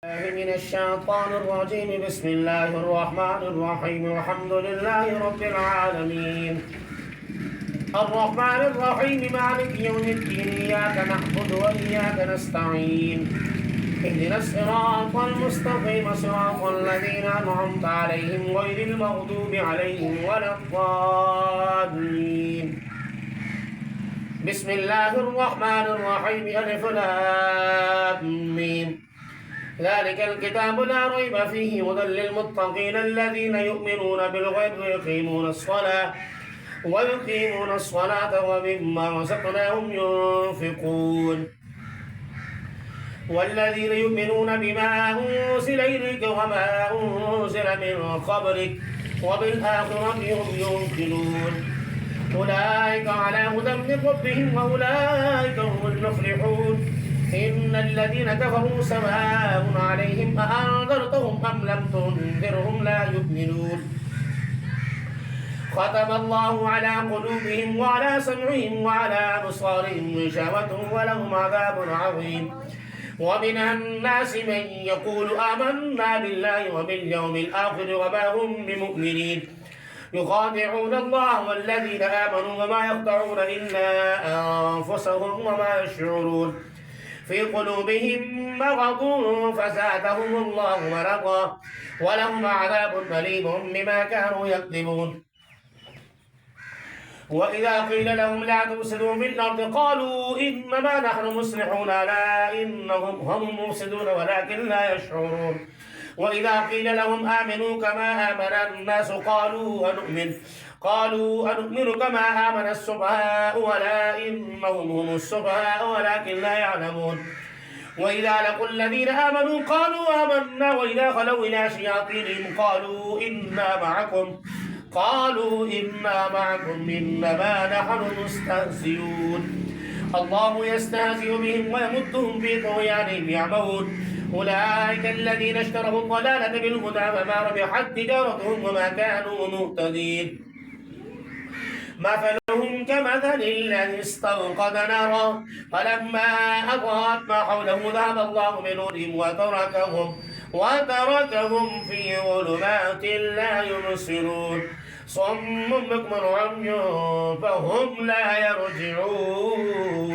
من الشيطان الرجيم. بسم الله الرحمن الرحيم. الحمد لله رب العالمين الرحمن الرحيم مالك يوم الدين. إياك نعبد وإياك نستعين. اهدنا الصراط المستقيم صراط الذين أنعمت عليهم غير المغضوب عليهم ولا الضالين. بسم الله الرحمن الرحيم. ألف لام ميم. ذلك الكتاب لا ريب فيه هدى للمتقين الذين يؤمنون بالغيب ويقيمون الصلاة ومما رزقناهم ينفقون والذين يؤمنون بما أنزل إليك وما أنزل من قبلك وبالآخرة هم يوقنون. أولئك على هدى من ربهم وأولئك هم المفلحون. إن الذين كفروا سواء عليهم أأنذرتهم أم لم تنذرهم لا يؤمنون. ختم الله على قلوبهم وعلى سمعهم وعلى أبصارهم غشاوة ولهم عذاب عظيم. ومن الناس من يقول آمنا بالله وباليوم الآخر وما هم بمؤمنين. يخادعون الله والذين آمنوا وما يخدعون إلا أنفسهم وما يشعرون. في قلوبهم مرض فزادهم الله مرضا ولهم عذاب أليم بما كانوا يكذبون. وإذا قيل لهم لا تفسدوا في الأرض قالوا إنما نحن مصلحون ألا إنهم هم مفسدون ولكن لا يشعرون. وإذا قيل لهم آمنوا كما آمن الناس قالوا أنؤمن كما آمن السفهاء ولا إنهم هم السفهاء ولكن لا يعلمون. وإذا لقوا الذين آمنوا قالوا آمنا وإذا خلوا إلى شياطينهم قالوا إنا معكم إنما نحن مستهزئون. الله يستهزئ بهم ويمدهم في طغيانهم يعمهون. أولئك الذين اشتروا الضلالة بالهدى فما ربحت تجارتهم وما كانوا مهتدين. مثلهم كمثل الذي استوقد نارا فلما أضاءت ما حوله ذهب الله بنورهم وتركهم في ظلمات لا يبصرون. صم بكم عمي فهم لا يرجعون.